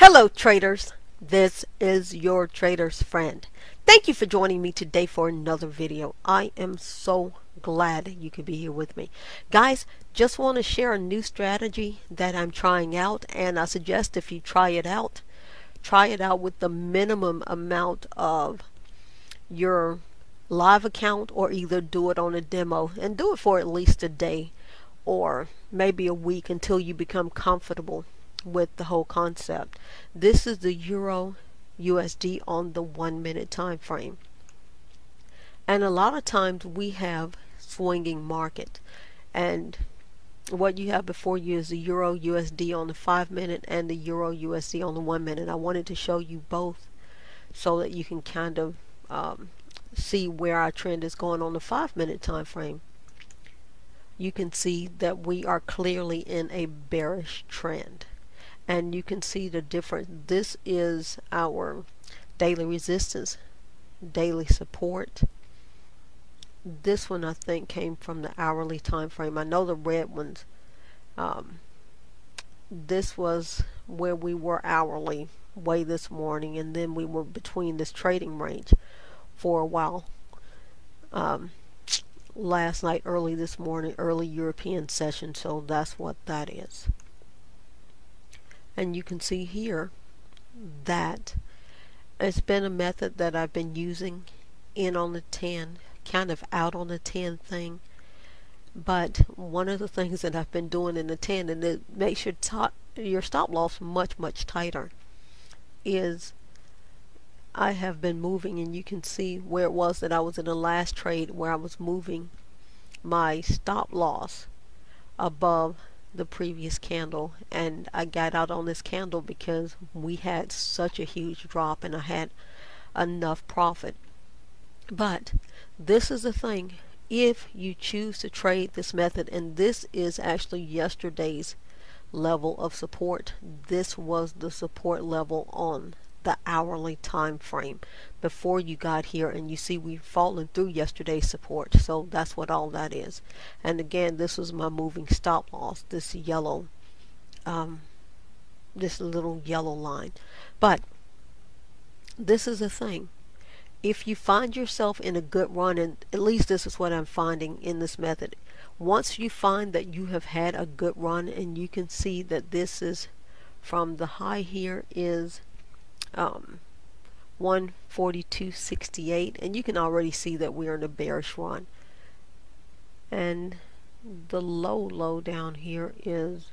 Hello traders, this is your trader's friend. Thank you for joining me today for another video. I am so glad you could be here with me. Guys, just want to share a new strategy that I'm trying out, and I suggest if you try it out with the minimum amount of your live account, or either do it on a demo and do it for at least a day or maybe a week until you become comfortable with the whole concept. This is the Euro USD on the 1 minute time frame. And a lot of times we have swinging market, and what you have before you is the Euro USD on the 5 minute and the Euro USD on the 1 minute. I wanted to show you both so that you can kind of see where our trend is going on the 5 minute time frame. You can see that we are clearly in a bearish trend, and you can see the difference. This is our daily resistance, daily support. This one I think came from the hourly time frame. I know the red ones, this was where we were hourly way this morning, and then we were between this trading range for a while. Last night, early this morning, early European session, so that's what that is. And you can see here that it's been a method that I've been using in on the 10, kind of out on the 10 thing. But one of the things that I've been doing in the 10, and it makes your stop loss much tighter, is I have been moving, and you can see where it was that I was in the last trade, where I was moving my stop loss above the previous candle, and I got out on this candle because we had such a huge drop and I had enough profit. But this is the thing, if you choose to trade this method, and this is actually yesterday's level of support, this was the support level on the hourly time frame before you got here, and you see we've fallen through yesterday's support, so that's what all that is. And again, this was my moving stop loss, this yellow this little yellow line. But this is the thing, if you find yourself in a good run, and at least this is what I'm finding in this method, once you find that you have had a good run, and you can see that this is from the high here is 142.68, and you can already see that we are in a bearish run, and the low down here is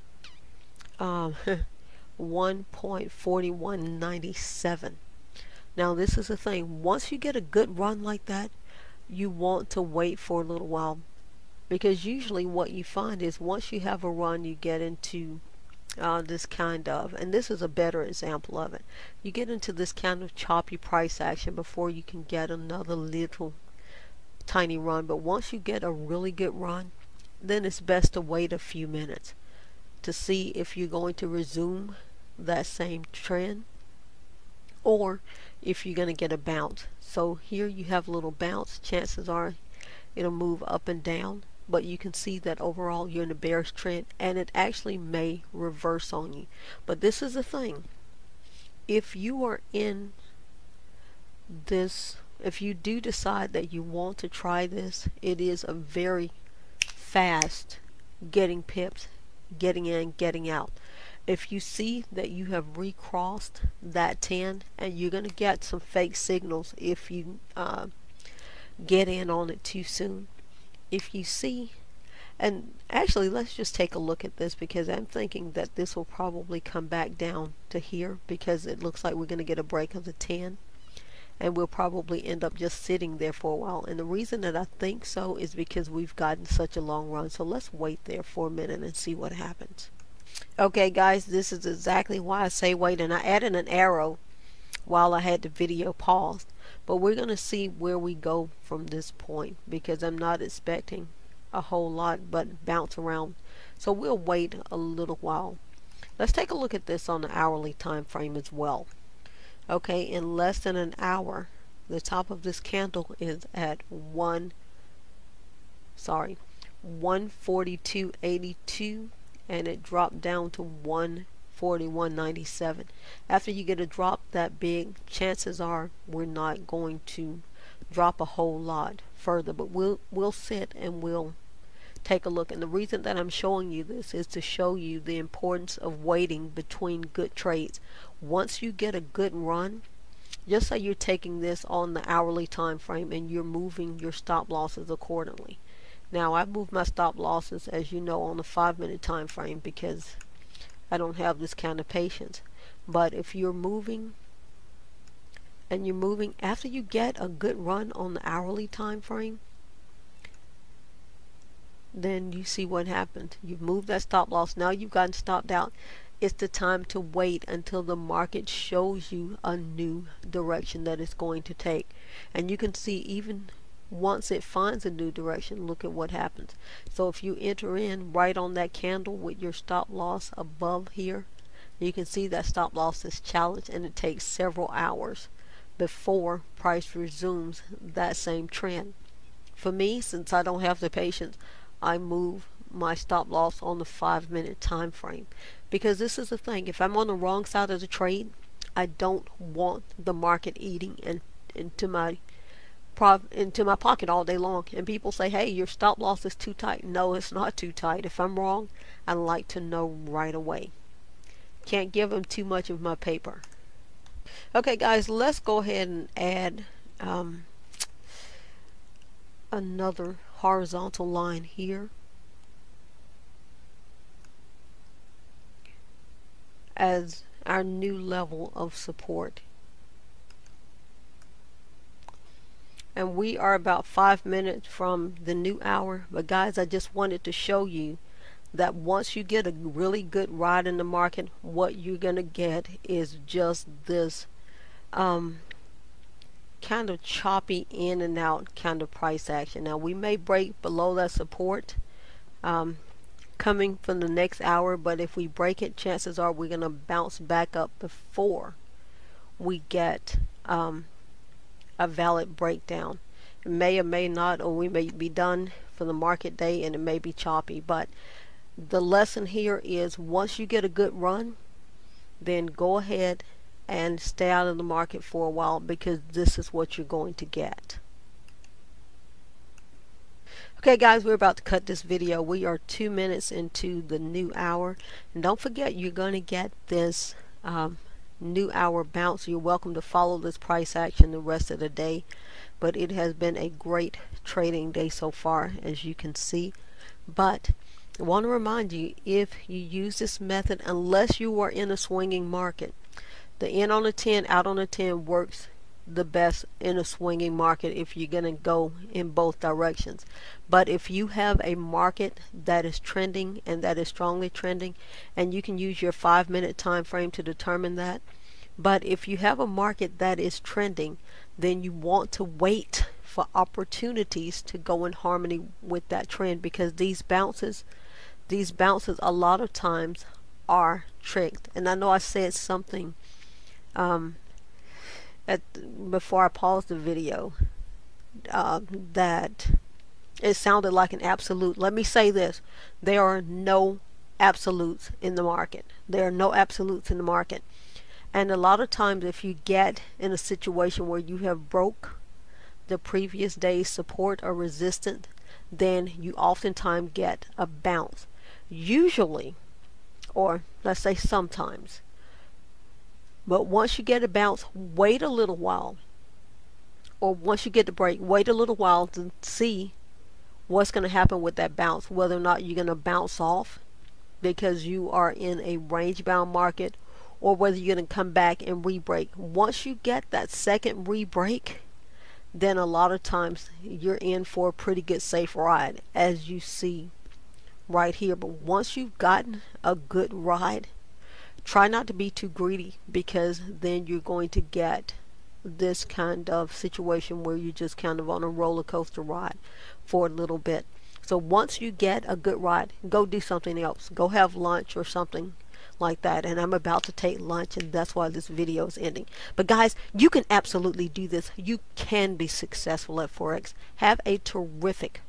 1.4197. Now this is the thing, once you get a good run like that, you want to wait for a little while, because usually what you find is once you have a run, you get into this kind of, and this is a better example of it, you get into this kind of choppy price action before you can get another little tiny run. But once you get a really good run, then it's best to wait a few minutes to see if you're going to resume that same trend, or if you're going to get a bounce. So here you have a little bounce, chances are it'll move up and down, but you can see that overall you're in a bearish trend, and it actually may reverse on you. But this is the thing, if you are in this, if you do decide that you want to try this, it is a very fast getting pips, getting in, getting out. If you see that you have recrossed that 10, and you're going to get some fake signals if you get in on it too soon. If you see, and actually let's just take a look at this, because I'm thinking that this will probably come back down to here, because it looks like we're going to get a break of the 10, and we'll probably end up just sitting there for a while. And the reason that I think so is because we've gotten such a long run. So let's wait there for a minute and see what happens. Okay guys, this is exactly why I say wait, and I added an arrow while I had the video paused. But we're going to see where we go from this point, because I'm not expecting a whole lot but bounce around. So we'll wait a little while. Let's take a look at this on the hourly time frame as well. Okay, in less than an hour, the top of this candle is at 142.82, and it dropped down to 1 41.97. After you get a drop that big, chances are we're not going to drop a whole lot further, but we'll sit and we'll take a look. And the reason that I'm showing you this is to show you the importance of waiting between good trades. Once you get a good run, just say you're taking this on the hourly time frame and you're moving your stop losses accordingly. Now I move my stop losses, as you know, on the 5-minute time frame because I don't have this kind of patience. But if you're moving and you're moving after you get a good run on the hourly time frame, then you see what happened. You've moved that stop loss. Now you've gotten stopped out. It's the time to wait until the market shows you a new direction that it's going to take. And you can see even once it finds a new direction, look at what happens. So if you enter in right on that candle with your stop loss above here, you can see that stop loss is challenged, and it takes several hours before price resumes that same trend. For me, since I don't have the patience, I move my stop loss on the 5-minute time frame, because this is the thing. If I'm on the wrong side of the trade, I don't want the market eating into my pocket all day long. And people say, hey, your stop loss is too tight. No, it's not too tight. If I'm wrong, I like to know right away. Can't give them too much of my paper. Okay guys, let's go ahead and add another horizontal line here as our new level of support. And we are about 5 minutes from the new hour. But guys, I just wanted to show you that once you get a really good ride in the market, what you're gonna get is just this kind of choppy in and out kind of price action. Now we may break below that support coming from the next hour, but if we break it, chances are we're gonna bounce back up before we get a valid breakdown. It may or may not, or we may be done for the market day and it may be choppy. But the lesson here is once you get a good run, then go ahead and stay out of the market for a while, because this is what you're going to get. Okay guys, we're about to cut this video. We are 2 minutes into the new hour, and don't forget, you're going to get this new hour bounce. You're welcome to follow this price action the rest of the day, but it has been a great trading day so far, as you can see. But I want to remind you, if you use this method, unless you are in a swinging market, the in on a 10, out on a 10 works the best in a swinging market if you're going to go in both directions. But if you have a market that is trending and that is strongly trending, and you can use your 5-minute time frame to determine that. But if you have a market that is trending, then you want to wait for opportunities to go in harmony with that trend, because these bounces a lot of times are tricked. And I know I said something before I paused the video that it sounded like an absolute. Let me say this: there are no absolutes in the market. There are no absolutes in the market. And a lot of times, if you get in a situation where you have broke the previous day's support or resistance, then you oftentimes get a bounce. Usually, or let's say sometimes. But once you get a bounce, wait a little while. Or once you get the break, wait a little while to see what's going to happen with that bounce. Whether or not you're going to bounce off because you are in a range-bound market, or whether you're going to come back and re-break. Once you get that second re-break, then a lot of times you're in for a pretty good safe ride, as you see right here. But once you've gotten a good ride, try not to be too greedy, because then you're going to get this kind of situation where you're just kind of on a roller coaster ride for a little bit. So once you get a good ride, go do something else. Go have lunch or something like that. And I'm about to take lunch, and that's why this video is ending. But guys, you can absolutely do this. You can be successful at Forex. Have a terrific